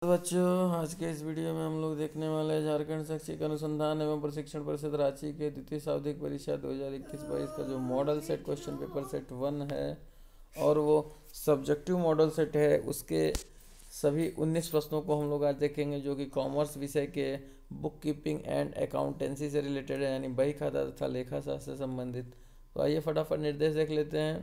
तो बच्चों, आज के इस वीडियो में हम लोग देखने वाले हैं झारखंड शैक्षिक अनुसंधान एवं प्रशिक्षण परिषद रांची के द्वितीय सावधिक परीक्षा 2021-22 का जो model set question paper set 1 है और वो सब्जेक्टिव मॉडल सेट है, उसके सभी 19 प्रश्नों को हम लोग आज देखेंगे, जो कि कॉमर्स विषय के बुक कीपिंग एंड अकाउंटेंसी से रिलेटेड है, यानी बही खाता तथा लेखा शास्त्र से संबंधित। तो आइए फटाफट निर्देश देख लेते हैं।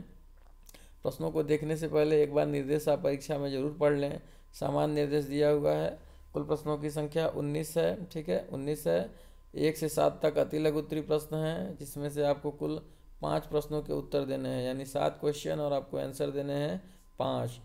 प्रश्नों को देखने से पहले एक बार निर्देश आप परीक्षा में जरूर पढ़ लें। सामान्य निर्देश दिया हुआ है। कुल प्रश्नों की संख्या 19 है। ठीक है, 19 है। 1 से 7 तक अति लघु उत्तरीय प्रश्न हैं, जिसमें से आपको कुल 5 प्रश्नों के उत्तर देने हैं, यानी 7 क्वेश्चन और आपको आंसर देने हैं 5।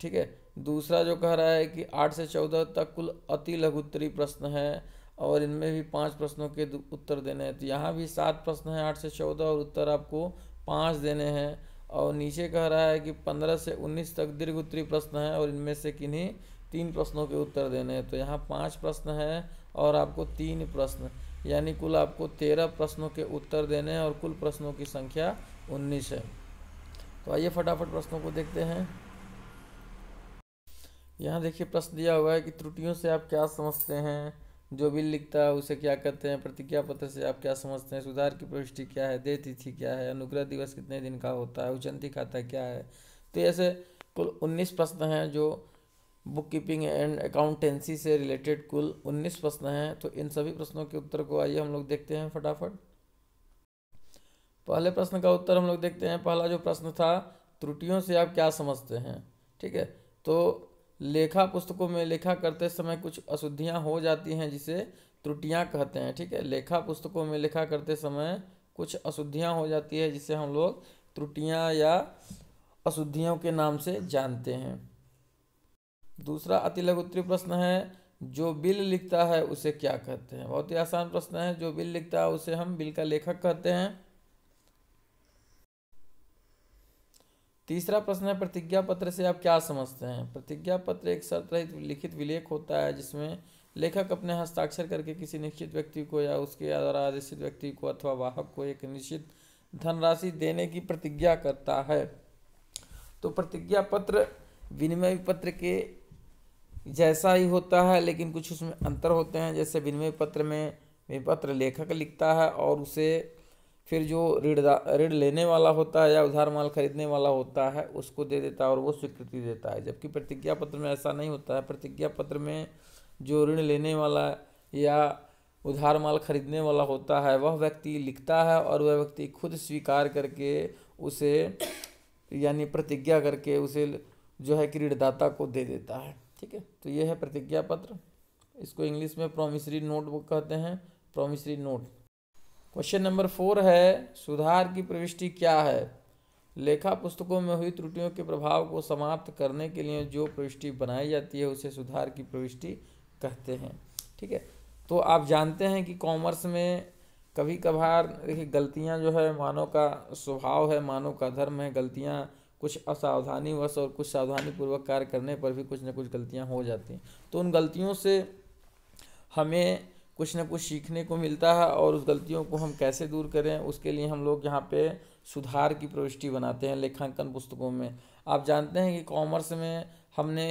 ठीक है। दूसरा जो कह रहा है कि 8 से 14 तक कुल अति लघु उत्तरीय प्रश्न है और इनमें भी 5 प्रश्नों के उत्तर देने हैं। तो यहाँ भी 7 प्रश्न हैं 8 से 14 और उत्तर आपको 5 देने हैं। और नीचे कह रहा है कि 15 से 19 तक दीर्घ उत्तरीय प्रश्न है और इनमें से किन्हीं 3 प्रश्नों के उत्तर देने हैं। तो यहाँ 5 प्रश्न हैं और आपको 3 प्रश्न, यानी कुल आपको 13 प्रश्नों के उत्तर देने हैं और कुल प्रश्नों की संख्या 19 है। तो आइए फटाफट प्रश्नों को देखते हैं। यहाँ देखिए प्रश्न दिया हुआ है कि त्रुटियों से आप क्या समझते हैं, जो बिल लिखता है उसे क्या कहते हैं, प्रतिज्ञा पत्र से आप क्या समझते हैं, सुधार की प्रविष्टि क्या है, देय तिथि क्या है, अनुग्रह दिवस कितने दिन का होता है, उचंती खाता क्या है। तो ऐसे कुल 19 प्रश्न हैं जो बुक कीपिंग एंड अकाउंटेंसी से रिलेटेड कुल 19 प्रश्न हैं। तो इन सभी प्रश्नों के उत्तर को आइए हम लोग देखते हैं फटाफट। पहले प्रश्न का उत्तर हम लोग देखते हैं। पहला जो प्रश्न था, त्रुटियों से आप क्या समझते हैं। ठीक है, तो लेखा पुस्तकों में लेखा करते समय कुछ अशुद्धियां हो जाती हैं, जिसे त्रुटियां कहते हैं। ठीक है, लेखा पुस्तकों में लेखा करते समय कुछ अशुद्धियां हो जाती है, जिसे हम लोग त्रुटियां या अशुद्धियों के नाम से जानते हैं। दूसरा अति लघु उत्तरीय प्रश्न है, जो बिल लिखता है उसे क्या कहते हैं। बहुत ही आसान प्रश्न है। जो बिल लिखता है उसे हम बिल का लेखक कहते हैं। तीसरा प्रश्न है, प्रतिज्ञा पत्र से आप क्या समझते हैं। प्रतिज्ञा पत्र एक शर्त रहित लिखित विलेख होता है, जिसमें लेखक अपने हस्ताक्षर करके किसी निश्चित व्यक्ति को या उसके द्वारा आदेशित व्यक्ति को अथवा वाहक को एक निश्चित धनराशि देने की प्रतिज्ञा करता है। तो प्रतिज्ञा पत्र विनिमय पत्र के जैसा ही होता है, लेकिन कुछ उसमें अंतर होते हैं। जैसे विनिमय पत्र में विपत्र लेखक लिखता है और उसे फिर जो ऋण लेने वाला होता है या उधार माल खरीदने वाला होता है उसको दे देता है और वो स्वीकृति देता है। जबकि प्रतिज्ञा पत्र में ऐसा नहीं होता है। प्रतिज्ञा पत्र में जो ऋण लेने वाला या उधार माल खरीदने वाला होता है वह व्यक्ति लिखता है और वह व्यक्ति खुद स्वीकार करके उसे, यानी प्रतिज्ञा करके उसे जो है कि ऋणदाता को दे देता है। ठीक है, तो ये है प्रतिज्ञा पत्र। इसको इंग्लिश में प्रॉमिसरी नोट बुक कहते हैं, प्रॉमिसरी नोट। क्वेश्चन नंबर 4 है, सुधार की प्रविष्टि क्या है। लेखा पुस्तकों में हुई त्रुटियों के प्रभाव को समाप्त करने के लिए जो प्रविष्टि बनाई जाती है उसे सुधार की प्रविष्टि कहते हैं। ठीक है, तो आप जानते हैं कि कॉमर्स में कभी कभार देखिए गलतियां जो है मानव का स्वभाव है, मानव का धर्म है। गलतियां कुछ असावधानीवश और कुछ सावधानी पूर्वक कार्य करने पर भी कुछ न कुछ गलतियां हो जाती हैं। तो उन गलतियों से हमें कुछ न कुछ सीखने को मिलता है और उस गलतियों को हम कैसे दूर करें, उसके लिए हम लोग यहाँ पे सुधार की प्रविष्टि बनाते हैं लेखांकन पुस्तकों में। आप जानते हैं कि कॉमर्स में हमने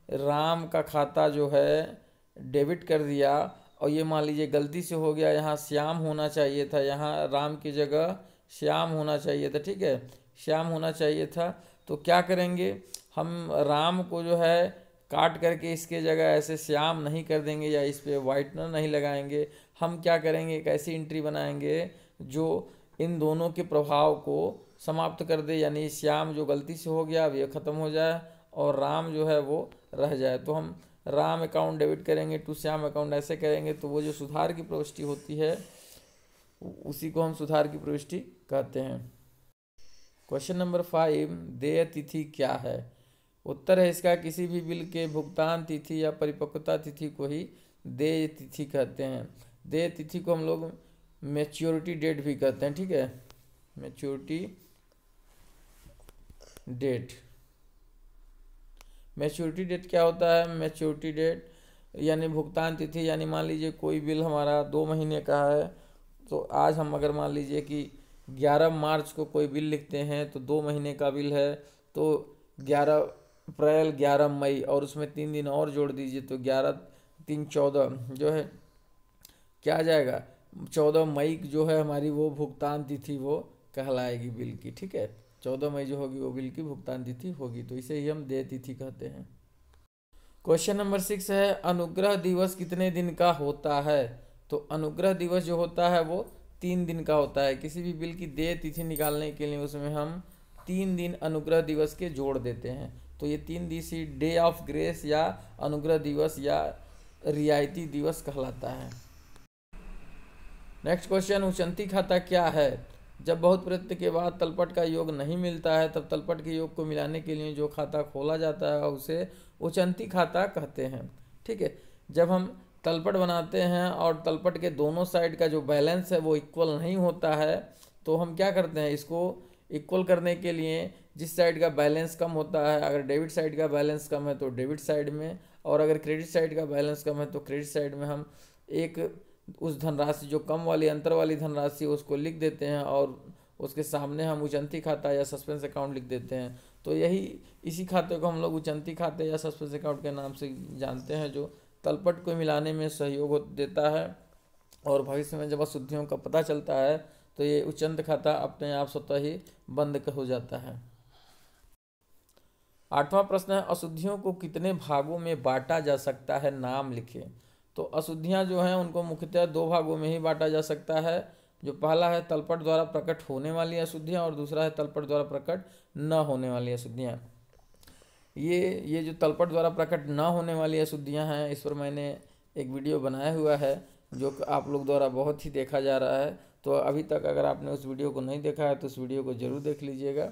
राम का खाता जो है डेबिट कर दिया और ये मान लीजिए गलती से हो गया, यहाँ श्याम होना चाहिए था, यहाँ राम की जगह श्याम होना चाहिए था। ठीक है, श्याम होना चाहिए था। तो क्या करेंगे, हम राम को जो है काट करके इसके जगह ऐसे श्याम नहीं कर देंगे या इस पर वाइटनर नहीं लगाएंगे। हम क्या करेंगे, एक ऐसी एंट्री बनाएंगे जो इन दोनों के प्रभाव को समाप्त कर दे, यानी श्याम जो गलती से हो गया अब ये ख़त्म हो जाए और राम जो है वो रह जाए। तो हम राम अकाउंट डेबिट करेंगे टू श्याम अकाउंट, ऐसे करेंगे तो वो जो सुधार की प्रविष्टि होती है उसी को हम सुधार की प्रविष्टि कहते हैं। क्वेश्चन नंबर 5, देय तिथि क्या है। उत्तर है इसका, किसी भी बिल के भुगतान तिथि या परिपक्वता तिथि को ही देय तिथि कहते हैं। देय तिथि को हम लोग मैच्योरिटी डेट भी कहते हैं। ठीक है, मैच्योरिटी डेट। मैच्योरिटी डेट क्या होता है। मैच्योरिटी डेट यानी भुगतान तिथि, यानी मान लीजिए कोई बिल हमारा 2 महीने का है, तो आज हम अगर मान लीजिए कि 11 मार्च को कोई बिल लिखते हैं तो 2 महीने का बिल है, तो 11 अप्रैल, 11 मई और उसमें 3 दिन और जोड़ दीजिए तो 11 3 14 जो है क्या आ जाएगा, 14 मई जो है हमारी वो भुगतान तिथि वो कहलाएगी बिल की। ठीक है, 14 मई जो होगी वो बिल की भुगतान तिथि होगी, तो इसे ही हम देय तिथि कहते हैं। क्वेश्चन नंबर 6 है, अनुग्रह दिवस कितने दिन का होता है? तो अनुग्रह दिवस जो होता है वो 3 दिन का होता है। किसी भी बिल की देय तिथि निकालने के लिए उसमें हम 3 दिन अनुग्रह दिवस के जोड़ देते हैं। तो ये 3 दिवसीय डे ऑफ ग्रेस या अनुग्रह दिवस या रियायती दिवस कहलाता है। नेक्स्ट क्वेश्चन, उचंती खाता क्या है? जब बहुत प्रयत्न के बाद तलपट का योग नहीं मिलता है तब तलपट के योग को मिलाने के लिए जो खाता खोला जाता है उसे उचंती खाता कहते हैं। ठीक है, जब हम तलपट बनाते हैं और तलपट के दोनों साइड का जो बैलेंस है वो इक्वल नहीं होता है तो हम क्या करते हैं, इसको इक्वल करने के लिए जिस साइड का बैलेंस कम होता है, अगर डेबिट साइड का बैलेंस कम है तो डेबिट साइड में, और अगर क्रेडिट साइड का बैलेंस कम है तो क्रेडिट साइड में हम एक उस धनराशि जो कम वाली अंतर वाली धनराशि उसको लिख देते हैं और उसके सामने हम उचंती खाता या सस्पेंस अकाउंट लिख देते हैं। तो यही इसी खाते को हम लोग उचंती खाते या सस्पेंस अकाउंट के नाम से जानते हैं, जो तलपट को मिलाने में सहयोग देता है और भविष्य में जब अशुद्धियों का पता चलता है तो ये उचंत खाता अपने आप स्वतः ही बंद हो जाता है। 8वां प्रश्न है, अशुद्धियों को कितने भागों में बांटा जा सकता है, नाम लिखें। तो अशुद्धियां जो हैं उनको मुख्यतः 2 भागों में ही बांटा जा सकता है। जो पहला है तलपट द्वारा प्रकट होने वाली अशुद्धियां और दूसरा है तलपट द्वारा प्रकट न होने वाली अशुद्धियां। ये जो तलपट द्वारा प्रकट न होने वाली अशुद्धियां हैं, इस पर मैंने एक वीडियो बनाया हुआ है जो आप लोग द्वारा बहुत ही देखा जा रहा है। तो अभी तक अगर आपने उस वीडियो को नहीं देखा है तो उस वीडियो को जरूर देख लीजिएगा।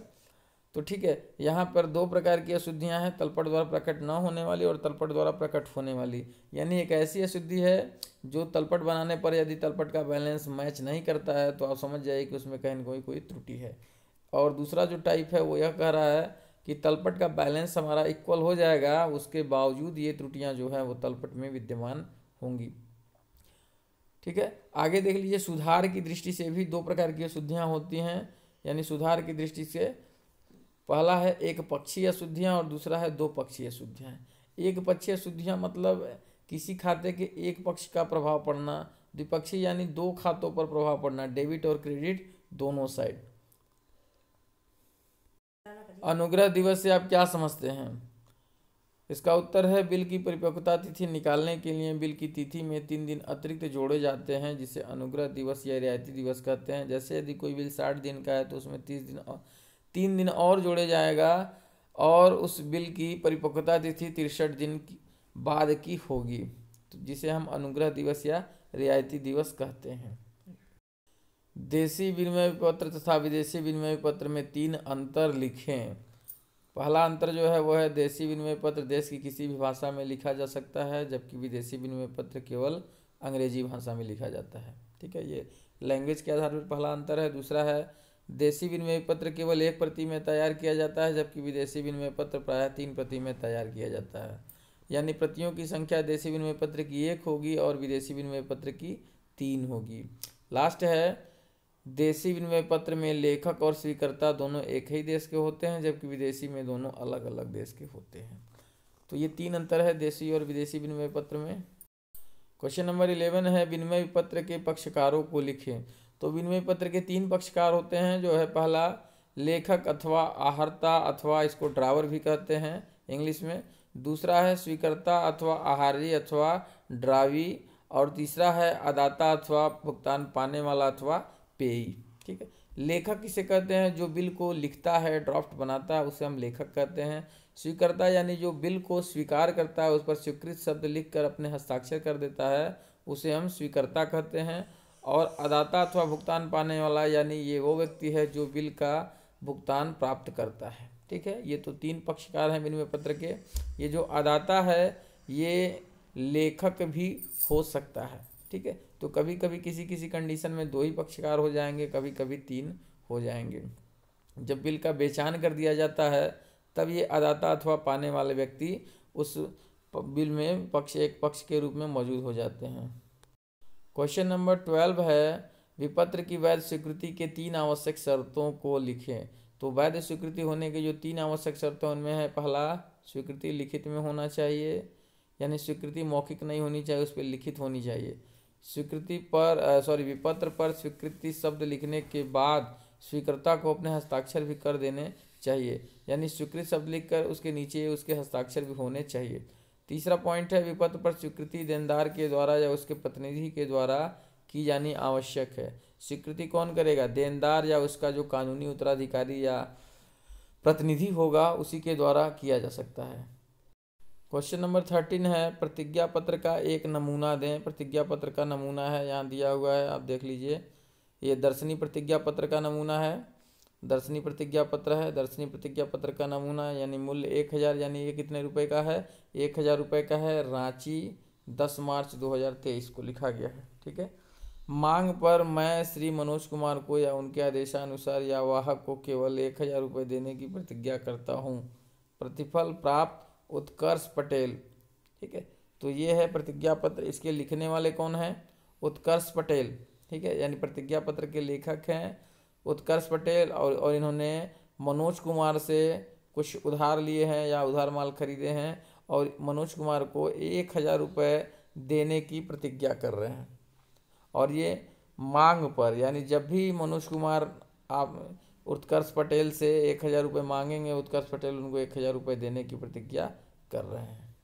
तो ठीक है, यहाँ पर 2 प्रकार की अशुद्धियाँ हैं, तलपट द्वारा प्रकट न होने वाली और तलपट द्वारा प्रकट होने वाली। यानी एक ऐसी अशुद्धि है जो तलपट बनाने पर यदि तलपट का बैलेंस मैच नहीं करता है तो आप समझ जाइए कि उसमें कहीं ना कोई त्रुटि है। और दूसरा जो टाइप है वो यह कह रहा है कि तलपट का बैलेंस हमारा इक्वल हो जाएगा, उसके बावजूद ये त्रुटियाँ जो है वो तलपट में विद्यमान होंगी। ठीक है, आगे देख लीजिए, सुधार की दृष्टि से भी 2 प्रकार की अशुद्धियाँ होती हैं। यानी सुधार की दृष्टि से पहला है एक पक्षीय अशुद्धियाँ और दूसरा है 2 पक्षीय अशुद्धियाँ। एक पक्षीय अशुद्धियाँ मतलब किसी खाते के एक पक्ष का प्रभाव पड़ना, द्विपक्षीय यानी 2 खातों पर प्रभाव पड़ना, डेबिट और क्रेडिट दोनों साइड। अनुग्रह दिवस से आप क्या समझते हैं? इसका उत्तर है बिल की परिपक्वता तिथि निकालने के लिए बिल की तिथि में 3 दिन अतिरिक्त जोड़े जाते हैं जिसे अनुग्रह दिवस या रियायती दिवस कहते हैं। जैसे यदि कोई बिल 60 दिन का है तो उसमें 3 दिन और जोड़े जाएगा और उस बिल की परिपक्वता तिथि 63 दिन बाद की होगी, तो जिसे हम अनुग्रह दिवस या रियायती दिवस कहते हैं। देशी विनिमय पत्र तथा विदेशी विनिमय पत्र में 3 अंतर लिखें। पहला अंतर जो है वो है देशी विनिमय पत्र देश की किसी भी भाषा में लिखा जा सकता है जबकि विदेशी विनिमय पत्र केवल अंग्रेजी भाषा में लिखा जाता है। ठीक है, ये लैंग्वेज के आधार पर पहला अंतर है। दूसरा है देशी विनिमय पत्र केवल 1 प्रति में तैयार किया जाता है जबकि विदेशी विनिमय पत्र प्रायः 3 प्रति में तैयार किया जाता है। यानी प्रतियों की संख्या देशी विनिमय पत्र की 1 होगी और विदेशी विनिमय पत्र की 3 होगी। लास्ट है देशी विनिमय पत्र में लेखक और स्वीकर्ता दोनों एक ही देश के होते हैं जबकि विदेशी में दोनों अलग अलग देश के होते हैं। तो ये 3 अंतर है देशी और विदेशी विनिमय पत्र में। क्वेश्चन नंबर 11 है, विनिमय पत्र के पक्षकारों को लिखें। तो विनिमय पत्र के 3 पक्षकार होते हैं, जो है पहला लेखक अथवा आहर्ता अथवा इसको ड्रावर भी कहते हैं इंग्लिश में। दूसरा है स्वीकर्ता अथवा आहारी अथवा ड्रावी और तीसरा है अदाता अथवा भुगतान पाने वाला अथवा पेयी। ठीक है, लेखक किसे कहते हैं? जो बिल को लिखता है, ड्राफ्ट बनाता है, उसे हम लेखक कहते हैं। स्वीकर्ता यानी जो बिल को स्वीकार करता है, उस पर स्वीकृत शब्द लिखकर अपने हस्ताक्षर कर देता है, उसे हम स्वीकर्ता कहते हैं। और अदाता अथवा भुगतान पाने वाला यानी ये वो व्यक्ति है जो बिल का भुगतान प्राप्त करता है। ठीक है, ये तो 3 पक्षकार हैं विनिमय पत्र के। ये जो अदाता है ये लेखक भी हो सकता है। ठीक है, तो कभी कभी किसी किसी कंडीशन में 2 ही पक्षकार हो जाएंगे, कभी कभी 3 हो जाएंगे। जब बिल का बेचान कर दिया जाता है तब ये अदाता अथवा पाने वाले व्यक्ति उस बिल में एक पक्ष के रूप में मौजूद हो जाते हैं। क्वेश्चन नंबर 12 है, विपत्र की वैध स्वीकृति के 3 आवश्यक शर्तों को लिखें। तो वैध स्वीकृति होने के जो 3 आवश्यक शर्तें उनमें है, पहला स्वीकृति लिखित में होना चाहिए, यानी स्वीकृति मौखिक नहीं होनी चाहिए, उस पर लिखित होनी चाहिए। स्वीकृति पर विपत्र पर स्वीकृति शब्द लिखने के बाद स्वीकर्ता को अपने हस्ताक्षर भी कर देने चाहिए, यानी स्वीकृत शब्द लिखकर उसके नीचे उसके हस्ताक्षर भी होने चाहिए। तीसरा पॉइंट है, विपत्र पर स्वीकृति देनदार के द्वारा या उसके प्रतिनिधि के द्वारा की जानी आवश्यक है। स्वीकृति कौन करेगा? देनदार या उसका जो कानूनी उत्तराधिकारी या प्रतिनिधि होगा उसी के द्वारा किया जा सकता है। क्वेश्चन नंबर 13 है, प्रतिज्ञा पत्र का एक नमूना दें। प्रतिज्ञा पत्र का नमूना है, यहाँ दिया हुआ है, आप देख लीजिए। ये दर्शनी प्रतिज्ञा पत्र का नमूना है, दर्शनी प्रतिज्ञा पत्र है। दर्शनी प्रतिज्ञा पत्र का नमूना यानी मूल्य 1000, यानी ये कितने रुपए का है? 1000 रुपये का है। रांची 10 मार्च 2023 को लिखा गया है, ठीक है। मांग पर मैं श्री मनोज कुमार को या उनके आदेशानुसार या वाहक को केवल 1000 रुपये देने की प्रतिज्ञा करता हूँ। प्रतिफल प्राप्त उत्कर्ष पटेल, ठीक है। तो ये है प्रतिज्ञा पत्र, इसके लिखने वाले कौन हैं? उत्कर्ष पटेल, ठीक है, यानी प्रतिज्ञा पत्र के लेखक हैं उत्कर्ष पटेल। और इन्होंने मनोज कुमार से कुछ उधार लिए हैं या उधार माल खरीदे हैं और मनोज कुमार को 1000 रुपये देने की प्रतिज्ञा कर रहे हैं। और ये मांग पर, यानी जब भी मनोज कुमार आप उत्कर्ष पटेल से 1000 रुपये मांगेंगे, उत्कर्ष पटेल उनको 1000 रुपये देने की प्रतिज्ञा कर रहे हैं।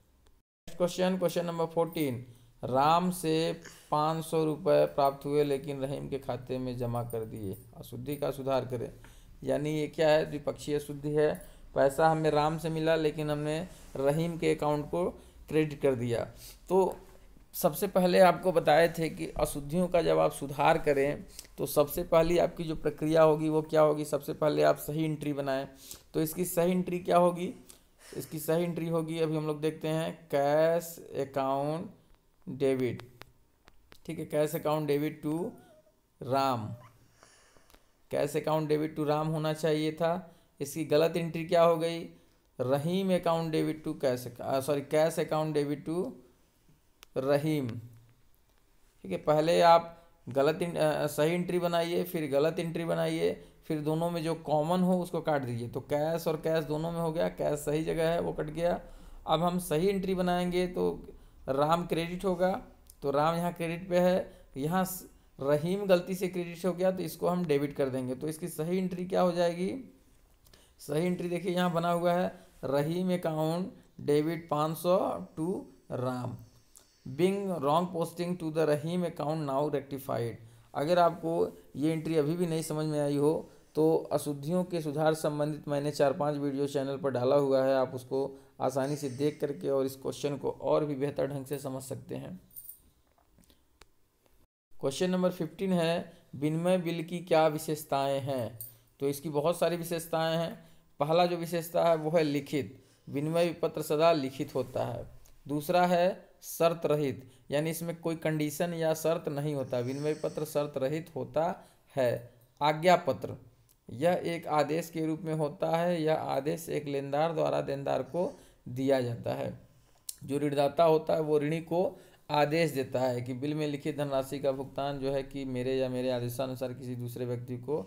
क्वेश्चन नंबर 14, राम से 500 रुपये प्राप्त हुए लेकिन रहीम के खाते में जमा कर दिए, अशुद्धि का सुधार करें। यानी ये क्या है? द्विपक्षीय अशुद्धि है। पैसा हमें राम से मिला लेकिन हमने रहीम के अकाउंट को क्रेडिट कर दिया। तो सबसे पहले आपको बताए थे कि अशुद्धियों का जब आप सुधार करें तो सबसे पहली आपकी जो प्रक्रिया होगी वो क्या होगी? सबसे पहले आप सही एंट्री बनाएं। तो इसकी सही एंट्री क्या होगी? इसकी सही एंट्री होगी, अभी हम लोग देखते हैं, कैश अकाउंट डेबिट, ठीक है, cash account debit to Ram, cash account debit to Ram होना चाहिए था। इसकी गलत एंट्री क्या हो गई? Rahim account debit to cash account debit to Rahim, ठीक है। पहले आप सही एंट्री बनाइए, फिर गलत एंट्री बनाइए, फिर दोनों में जो कॉमन हो उसको काट दीजिए। तो कैश और कैश दोनों में हो गया, कैश सही जगह है वो कट गया। अब हम सही एंट्री बनाएंगे तो राम क्रेडिट होगा, तो राम यहाँ क्रेडिट पे है, यहाँ रहीम गलती से क्रेडिट हो गया तो इसको हम डेबिट कर देंगे। तो इसकी सही एंट्री क्या हो जाएगी? सही एंट्री देखिए यहाँ बना हुआ है, Rahim account debit 500 to Ram, being wrong posting to the Rahim account now rectified. अगर आपको ये एंट्री अभी भी नहीं समझ में आई हो तो अशुद्धियों के सुधार संबंधित मैंने 4-5 वीडियो चैनल पर डाला हुआ है, आप उसको आसानी से देख करके और इस क्वेश्चन को और भी बेहतर ढंग से समझ सकते हैं। क्वेश्चन नंबर 15 है, विनिमय बिल की क्या विशेषताएं हैं? तो इसकी बहुत सारी विशेषताएं हैं। पहला जो विशेषता है वो है लिखित, विनिमय पत्र सदा लिखित होता है। दूसरा है शर्त रहित, यानी इसमें कोई कंडीशन या शर्त नहीं होता, विनिमय पत्र शर्त रहित होता है। आज्ञा पत्र, यह एक आदेश के रूप में होता है, यह आदेश एक लेनदार द्वारा देनदार को दिया जाता है। जो ऋणदाता होता है वो ऋणी को आदेश देता है कि बिल में लिखित धनराशि का भुगतान जो है कि मेरे या मेरे आदेशानुसार किसी दूसरे व्यक्ति को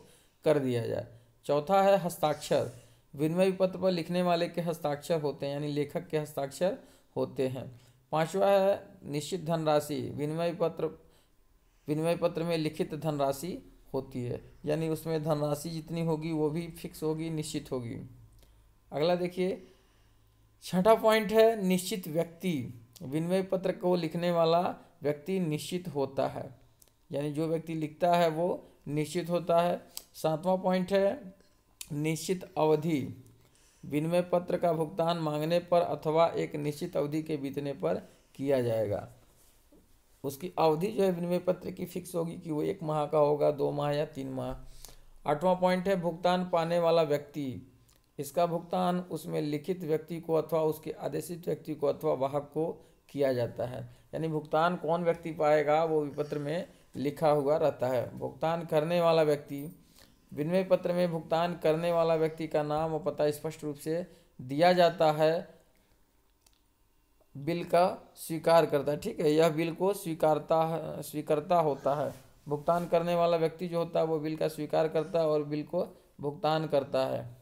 कर दिया जाए। चौथा है हस्ताक्षर, विनिमय पत्र पर लिखने वाले के हस्ताक्षर होते हैं, यानी लेखक के हस्ताक्षर होते हैं। पांचवा है निश्चित धनराशि, विनिमय पत्र में लिखित धनराशि होती है, यानी उसमें धनराशि जितनी होगी वो भी फिक्स होगी, निश्चित होगी। अगला देखिए, छठा पॉइंट है निश्चित व्यक्ति, विनिमय पत्र को लिखने वाला व्यक्ति निश्चित होता है, यानी जो व्यक्ति लिखता है वो निश्चित होता है। सातवां पॉइंट है निश्चित अवधि, विनिमय पत्र का भुगतान मांगने पर अथवा एक निश्चित अवधि के बीतने पर किया जाएगा। उसकी अवधि जो है विनिमय पत्र की फिक्स होगी कि वो 1 माह का होगा, 2 माह या 3 माह। 8वां पॉइंट है भुगतान पाने वाला व्यक्ति, इसका भुगतान उसमें लिखित व्यक्ति को अथवा उसके आदेशित व्यक्ति को अथवा वाहक को किया जाता है, यानी भुगतान कौन व्यक्ति पाएगा वो विपत्र में लिखा हुआ रहता है। भुगतान करने वाला व्यक्ति, विनिमय पत्र में भुगतान करने वाला व्यक्ति का नाम और पता स्पष्ट रूप से दिया जाता है, बिल का स्वीकार करता है, ठीक है, यह बिल को स्वीकारता होता है। भुगतान करने वाला व्यक्ति जो होता है वो बिल का स्वीकार करता है और बिल को भुगतान करता है।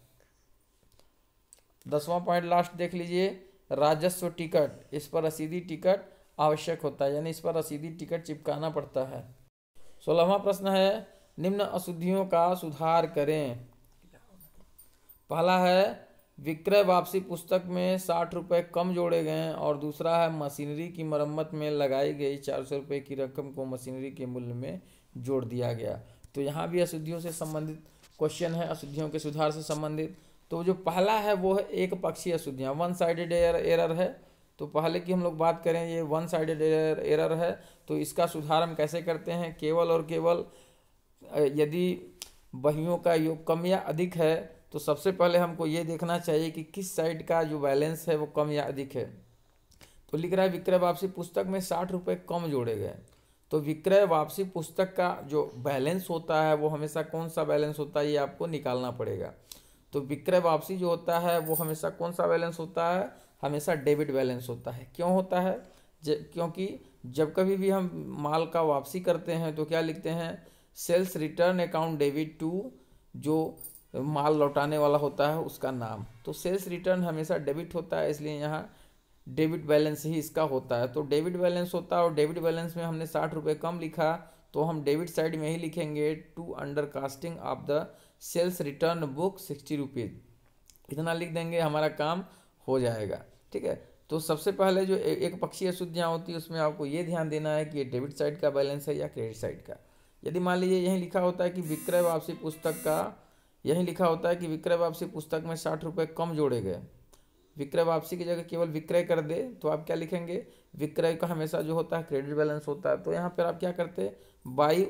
10वां पॉइंट लास्ट देख लीजिए, राजस्व टिकट, इस पर रसीदी टिकट आवश्यक होता है, यानी इस पर रसीदी टिकट चिपकाना पड़ता है। 16वां प्रश्न है, निम्न अशुद्धियों का सुधार करें। पहला है विक्रय वापसी पुस्तक में 60 रुपये कम जोड़े गए, और दूसरा है मशीनरी की मरम्मत में लगाई गई 400 रुपये की रकम को मशीनरी के मूल्य में जोड़ दिया गया। तो यहाँ भी अशुद्धियों से संबंधित क्वेश्चन है, अशुद्धियों के सुधार से संबंधित। तो जो पहला है वो है एक पक्षीय अशुद्धियाँ, वन साइडेड एरर है। तो पहले की हम लोग बात करें, ये वन साइडेड एरर है। तो इसका सुधार हम कैसे करते हैं, केवल और केवल यदि बहियों का योग कम या अधिक है तो सबसे पहले हमको ये देखना चाहिए कि किस साइड का जो बैलेंस है वो कम या अधिक है। तो लिख रहा है विक्रय वापसी पुस्तक में 60 रुपये कम जोड़े गए। तो विक्रय वापसी पुस्तक का जो बैलेंस होता है वो हमेशा कौन सा बैलेंस होता है, ये आपको निकालना पड़ेगा। तो विक्रय वापसी जो होता है वो हमेशा कौन सा बैलेंस होता है, हमेशा डेबिट बैलेंस होता है। क्यों होता है, क्योंकि जब कभी भी हम माल का वापसी करते हैं तो क्या लिखते हैं, sales return account debit to जो माल लौटाने वाला होता है उसका नाम। तो सेल्स रिटर्न हमेशा डेबिट होता है, इसलिए यहाँ डेबिट बैलेंस ही इसका होता है। तो डेबिट बैलेंस होता है, और डेबिट बैलेंस में हमने 60 रुपये कम लिखा तो हम डेबिट साइड में ही लिखेंगे to undercasting of the sales return book 60 rupees, इतना लिख देंगे, हमारा काम हो जाएगा। ठीक है। तो सबसे पहले जो एक पक्षीय अशुद्धियाँ होती है उसमें आपको ये ध्यान देना है कि ये डेबिट साइड का बैलेंस है या क्रेडिट साइड का। यदि मान लीजिए यहीं लिखा होता है कि विक्रय वापसी पुस्तक का, यहीं लिखा होता है कि विक्रय वापसी पुस्तक में 60 रुपये कम जोड़े गए, विक्रय वापसी की जगह केवल विक्रय कर दे तो आप क्या लिखेंगे, विक्रय का हमेशा जो होता है क्रेडिट बैलेंस होता है। तो यहाँ पर आप क्या करते हैं, बाई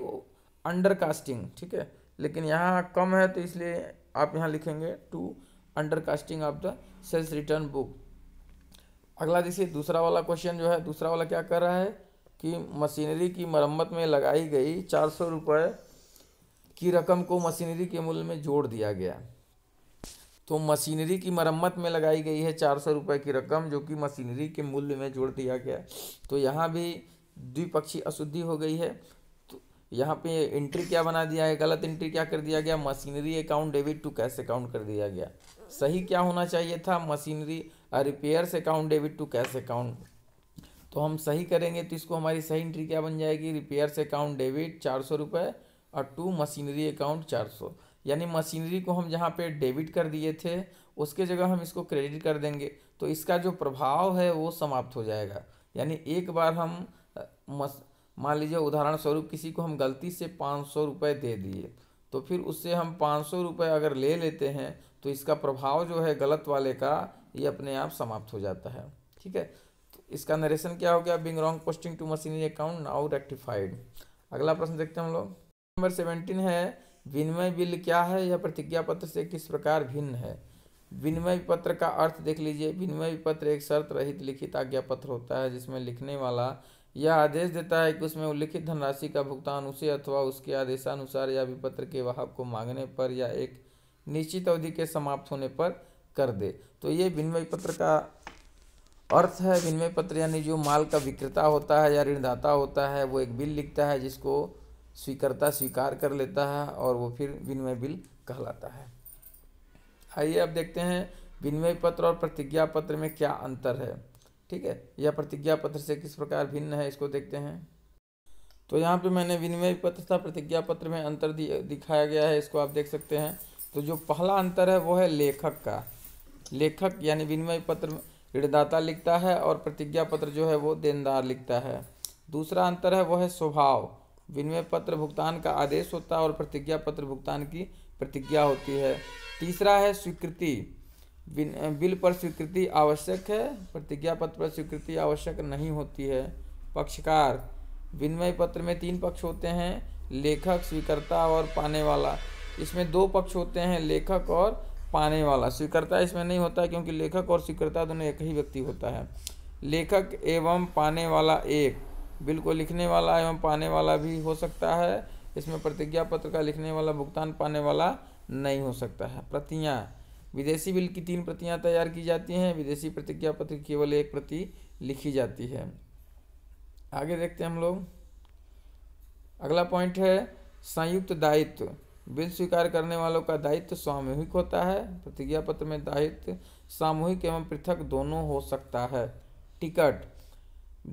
अंडर कास्टिंग, ठीक है, लेकिन यहाँ कम है तो इसलिए आप यहाँ लिखेंगे to undercasting of the sales return book. अगला देखिए दूसरा वाला क्वेश्चन जो है, दूसरा वाला क्या कर रहा है कि मशीनरी की मरम्मत में लगाई गई 400 रुपये की रकम को मशीनरी के मूल्य में जोड़ दिया गया। तो मशीनरी की मरम्मत में लगाई गई है 400 रुपये की रकम जो कि मशीनरी के मूल्य में जोड़ दिया गया। तो यहाँ भी द्विपक्षीय अशुद्धि हो गई है। तो यहाँ पे एंट्री क्या बना दिया है, गलत एंट्री क्या कर दिया गया, machinery account debit to cash account कर दिया गया। सही क्या होना चाहिए था, machinery repairs account debit to cash account. तो हम सही करेंगे तो इसको हमारी सही एंट्री क्या बन जाएगी, रिपेयर्स अकाउंट डेबिट 400 रुपये और टू मशीनरी अकाउंट 400। यानी मशीनरी को हम जहाँ पे डेबिट कर दिए थे उसके जगह हम इसको क्रेडिट कर देंगे, तो इसका जो प्रभाव है वो समाप्त हो जाएगा। यानी एक बार हम मान लीजिए उदाहरण स्वरूप किसी को हम गलती से 500 रुपये दे दिए, तो फिर उससे हम 500 रुपये अगर ले लेते हैं तो इसका प्रभाव जो है गलत वाले का ये अपने आप समाप्त हो जाता है। ठीक है। तो इसका नरेशन क्या हो गया, being wrong posting to machinery account now rectified. अगला प्रश्न देखते हैं हम लोग। नंबर 17 है, विनिमय बिल क्या है, यह प्रतिज्ञा पत्र से किस प्रकार भिन्न है। विनिमय पत्र का अर्थ देख लीजिए। विनिमय पत्र एक शर्त रहित लिखित आज्ञा पत्र होता है जिसमें लिखने वाला यह आदेश देता है कि उसमें उल्लिखित धनराशि का भुगतान उसे अथवा उसके आदेशानुसार या विपत्र के वाहक को मांगने पर या एक निश्चित अवधि के समाप्त होने पर कर दे। तो ये विनिमय पत्र का अर्थ है। विनिमय पत्र यानी जो माल का विक्रेता होता है या ऋणदाता होता है वो एक बिल लिखता है जिसको स्वीकर्ता स्वीकार कर लेता है और वो फिर विनिमय बिल कहलाता है। आइए अब देखते हैं विनिमय पत्र और प्रतिज्ञा पत्र में क्या अंतर है। ठीक है, यह प्रतिज्ञा पत्र से किस प्रकार भिन्न है इसको देखते हैं। तो यहाँ पे मैंने विनिमय पत्र तथा प्रतिज्ञा पत्र में अंतर दिखाया गया है, इसको आप देख सकते हैं। तो जो पहला अंतर है वो है लेखक का। लेखक यानी विनिमय पत्र ऋणदाता लिखता है और प्रतिज्ञा पत्र जो है वो देनदार लिखता है। दूसरा अंतर है वो है स्वभाव। विनिमय पत्र भुगतान का आदेश होता है और प्रतिज्ञा पत्र भुगतान की प्रतिज्ञा होती है। तीसरा है स्वीकृति। बिल पर स्वीकृति आवश्यक है, प्रतिज्ञा पत्र पर स्वीकृति आवश्यक नहीं होती है। पक्षकार। विनिमय पत्र में 3 पक्ष होते हैं, लेखक, स्वीकर्ता और पाने वाला। इसमें 2 पक्ष होते हैं, लेखक और पाने वाला। स्वीकर्ता इसमें नहीं होता है क्योंकि लेखक और स्वीकर्ता दोनों एक ही व्यक्ति होता है। लेखक एवं पाने वाला एक, बिल को लिखने वाला एवं पाने वाला भी हो सकता है। इसमें प्रतिज्ञा पत्र का लिखने वाला भुगतान पाने वाला नहीं हो सकता है। प्रतियां। विदेशी बिल की 3 प्रतियां तैयार की जाती हैं, विदेशी प्रतिज्ञा पत्र की केवल 1 प्रति लिखी जाती है। आगे देखते हैं हम लोग। अगला पॉइंट है संयुक्त दायित्व। बिल स्वीकार करने वालों का दायित्व सामूहिक होता है। प्रतिज्ञा पत्र में दायित्व सामूहिक एवं पृथक दोनों हो सकता है। टिकट,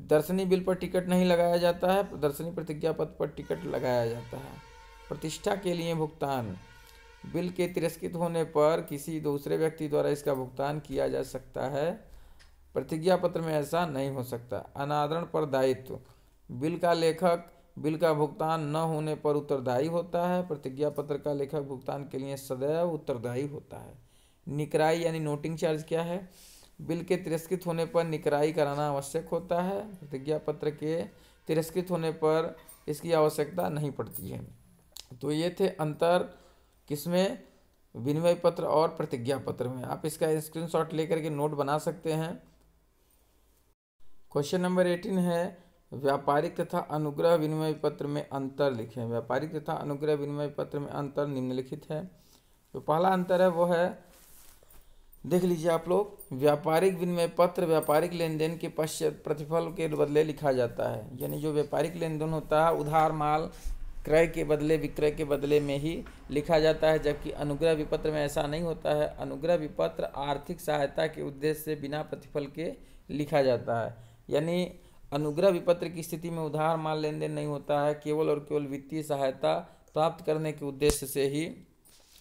दर्शनी बिल पर टिकट नहीं लगाया जाता है, दर्शनी प्रतिज्ञा पत्र पर टिकट लगाया जाता है। प्रतिष्ठा के लिए भुगतान, बिल के तिरस्कृत होने पर किसी दूसरे व्यक्ति द्वारा इसका भुगतान किया जा सकता है, प्रतिज्ञा पत्र में ऐसा नहीं हो सकता। अनादरण पर दायित्व, बिल का लेखक बिल का भुगतान न होने पर उत्तरदायी होता है, प्रतिज्ञा पत्र का लेखक भुगतान के लिए सदैव उत्तरदायी होता है। निकराई यानी नोटिंग चार्ज क्या है? बिल के तिरस्कृत होने पर निकराई कराना आवश्यक होता है, प्रतिज्ञा पत्र के तिरस्कृत होने पर इसकी आवश्यकता नहीं पड़ती है। तो ये थे अंतर किसमें? विनिमय पत्र और प्रतिज्ञा पत्र में। आप इसका स्क्रीनशॉट लेकर के नोट बना सकते हैं। क्वेश्चन नंबर 18 है, व्यापारिक तथा अनुग्रह विनिमय पत्र में अंतर लिखें। व्यापारिक तथा अनुग्रह विनिमय पत्र में अंतर निम्नलिखित है। तो पहला अंतर है वो है, देख लीजिए आप लोग, व्यापारिक विनिमय पत्र व्यापारिक लेन देन के पश्चात प्रतिफल के बदले लिखा जाता है। यानी जो व्यापारिक लेन देन होता है उधार माल क्रय के बदले विक्रय के बदले में ही लिखा जाता है, जबकि अनुग्रह विपत्र में ऐसा नहीं होता है। अनुग्रह विपत्र आर्थिक सहायता के उद्देश्य से बिना प्रतिफल के लिखा जाता है। यानी अनुग्रह विपत्र की स्थिति में उधार माल लेन देन नहीं होता है, केवल और केवल वित्तीय सहायता प्राप्त करने के उद्देश्य से ही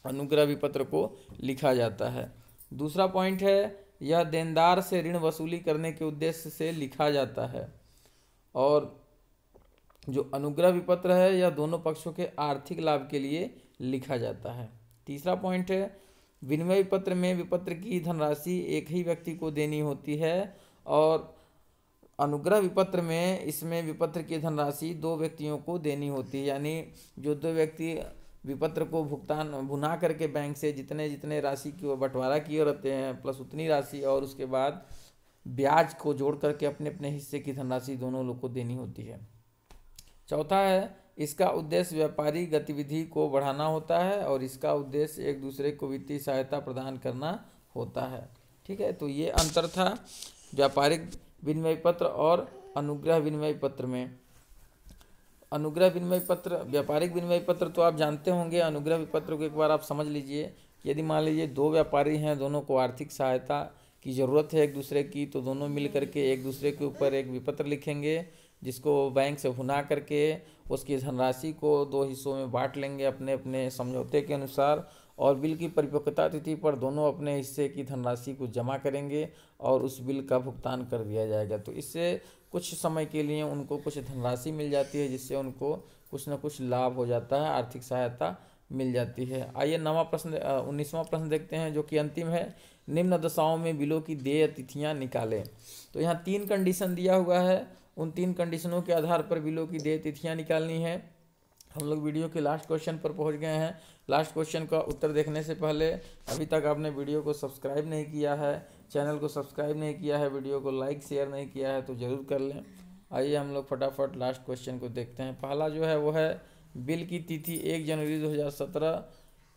अनुग्रह विपत्र को लिखा जाता है। दूसरा पॉइंट है, यह देनदार से ऋण वसूली करने के उद्देश्य से लिखा जाता है। और जो अनुग्रह विपत्र है यह दोनों पक्षों के आर्थिक लाभ के लिए लिखा जाता है। तीसरा पॉइंट है, विनिमय विपत्र में विपत्र की धनराशि एक ही व्यक्ति को देनी होती है, और अनुग्रह विपत्र में इसमें विपत्र की धनराशि दो व्यक्तियों को देनी होती है। यानी जो दो व्यक्ति विपत्र को भुगतान भुना करके बैंक से जितने जितने राशि की वो बंटवारा किए रहते हैं प्लस उतनी राशि, और उसके बाद ब्याज को जोड़ करके अपने अपने हिस्से की धनराशि दोनों लोग को देनी होती है। चौथा है, इसका उद्देश्य व्यापारी गतिविधि को बढ़ाना होता है, और इसका उद्देश्य एक दूसरे को वित्तीय सहायता प्रदान करना होता है। ठीक है, तो ये अंतर था व्यापारिक विनिमय पत्र और अनुग्रह विनिमय पत्र में। अनुग्रह विनिमय पत्र, व्यापारिक विनिमय पत्र तो आप जानते होंगे। अनुग्रह विपत्र को एक बार आप समझ लीजिए। यदि मान लीजिए दो व्यापारी हैं, दोनों को आर्थिक सहायता की ज़रूरत है एक दूसरे की, तो दोनों मिल करके एक दूसरे के ऊपर एक विपत्र लिखेंगे, जिसको बैंक से भुना करके उसकी धनराशि को दो हिस्सों में बांट लेंगे अपने अपने समझौते के अनुसार, और बिल की परिपक्वता तिथि पर दोनों अपने हिस्से की धनराशि को जमा करेंगे और उस बिल का भुगतान कर दिया जाएगा। तो इससे कुछ समय के लिए उनको कुछ धनराशि मिल जाती है, जिससे उनको कुछ न कुछ लाभ हो जाता है, आर्थिक सहायता मिल जाती है। आइए 19वां प्रश्न देखते हैं, जो कि अंतिम है। निम्न दशाओं में बिलों की देय तिथियां निकालें। तो यहाँ 3 कंडीशन दिया हुआ है, उन 3 कंडीशनों के आधार पर बिलों की देय तिथियां निकालनी है। हम लोग वीडियो के लास्ट क्वेश्चन पर पहुंच गए हैं। लास्ट क्वेश्चन का उत्तर देखने से पहले अभी तक आपने वीडियो को सब्सक्राइब नहीं किया है, चैनल को सब्सक्राइब नहीं किया है, वीडियो को लाइक शेयर नहीं किया है, तो ज़रूर कर लें। आइए हम लोग फटाफट लास्ट क्वेश्चन को देखते हैं। पहला जो है वो है, बिल की तिथि 1 जनवरी 2017,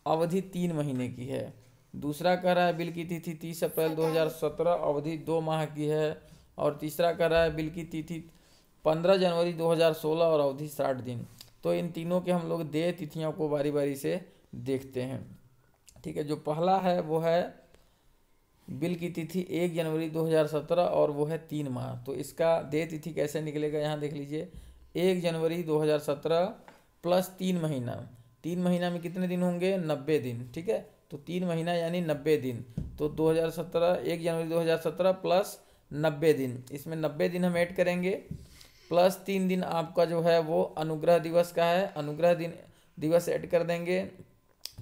अवधि 3 महीने की है। दूसरा कह रहा है बिल की तिथि 30 अप्रैल 2017, अवधि 2 माह की है। और तीसरा कह रहा है बिल की तिथि 15 जनवरी 2016 और अवधि 60 दिन। तो इन तीनों के हम लोग देय तिथियों को बारी बारी से देखते हैं। ठीक है, जो पहला है वो है बिल की तिथि 1 जनवरी 2017 और वो है 3 माह। तो इसका देय तिथि कैसे निकलेगा, यहाँ देख लीजिए। 1 जनवरी 2017 प्लस 3 महीना, 3 महीना में कितने दिन होंगे? 90 दिन। ठीक है, तो 3 महीना यानी 90 दिन। तो 2017 1 जनवरी 2017 प्लस 90 दिन, इसमें 90 दिन हम ऐड करेंगे, प्लस 3 दिन आपका जो है वो अनुग्रह दिवस का है, अनुग्रह दिवस ऐड कर देंगे,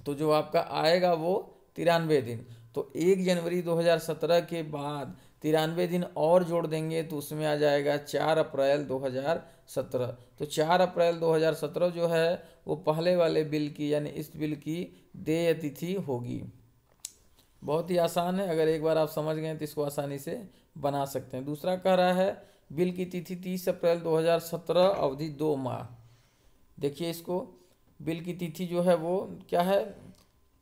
तो जो आपका आएगा वो 93 दिन। तो 1 जनवरी 2017 के बाद 93 दिन और जोड़ देंगे, तो उसमें आ जाएगा 4 अप्रैल 2017। तो 4 अप्रैल 2017 जो है वो पहले वाले बिल की यानी इस बिल की देय तिथि होगी। बहुत ही आसान है, अगर एक बार आप समझ गए तो इसको आसानी से बना सकते हैं। दूसरा कह रहा है बिल की तिथि 30 अप्रैल 2017, अवधि 2 माह। देखिए इसको, बिल की तिथि जो है वो क्या है?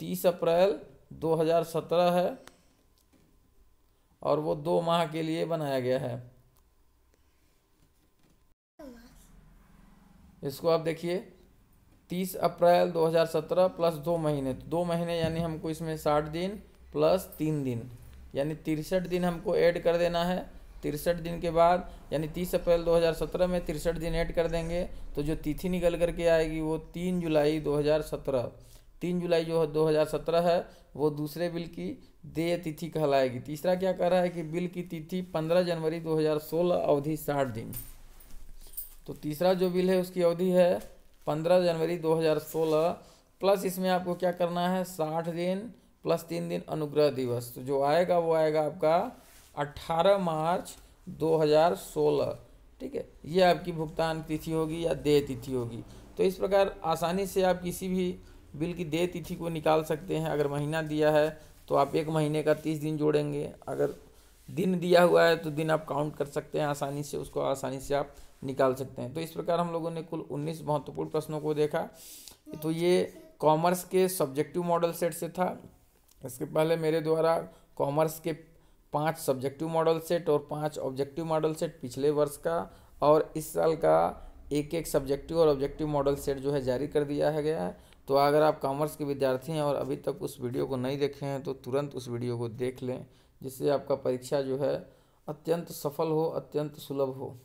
30 अप्रैल 2017 है, और वो 2 माह के लिए बनाया गया है। इसको आप देखिए, 30 अप्रैल 2017 प्लस 2 महीने, तो 2 महीने यानी हमको इसमें 60 दिन प्लस 3 दिन, यानी 63 दिन हमको ऐड कर देना है। 63 दिन के बाद यानी 30 अप्रैल 2017 में 63 दिन ऐड कर देंगे तो जो तिथि निकल करके आएगी वो 3 जुलाई 2017। 3 जुलाई जो 2017 है वो दूसरे बिल की देय तिथि कहलाएगी। तीसरा क्या कह रहा है कि बिल की तिथि 15 जनवरी 2016, अवधि 60 दिन। तो तीसरा जो बिल है उसकी अवधि है 15 जनवरी 2016, प्लस इसमें आपको क्या करना है 60 दिन प्लस 3 दिन अनुग्रह दिवस। तो जो आएगा वो आएगा आपका 18 मार्च 2016। ठीक है, ये आपकी भुगतान तिथि होगी या देय तिथि होगी। तो इस प्रकार आसानी से आप किसी भी बिल की देय तिथि को निकाल सकते हैं। अगर महीना दिया है तो आप एक महीने का 30 दिन जोड़ेंगे, अगर दिन दिया हुआ है तो दिन आप काउंट कर सकते हैं आसानी से, उसको आसानी से आप निकाल सकते हैं। तो इस प्रकार हम लोगों ने कुल 19 महत्वपूर्ण प्रश्नों को देखा। तो ये कॉमर्स के सब्जेक्टिव मॉडल सेट से था। इसके पहले मेरे द्वारा कॉमर्स के 5 सब्जेक्टिव मॉडल सेट और 5 ऑब्जेक्टिव मॉडल सेट पिछले वर्ष का और इस साल का एक सब्जेक्टिव और ऑब्जेक्टिव मॉडल सेट जो है जारी कर दिया है गया है। तो अगर आप कॉमर्स के विद्यार्थी हैं और अभी तक उस वीडियो को नहीं देखे हैं तो तुरंत उस वीडियो को देख लें, जिससे आपका परीक्षा जो है अत्यंत सफल हो, अत्यंत सुलभ हो।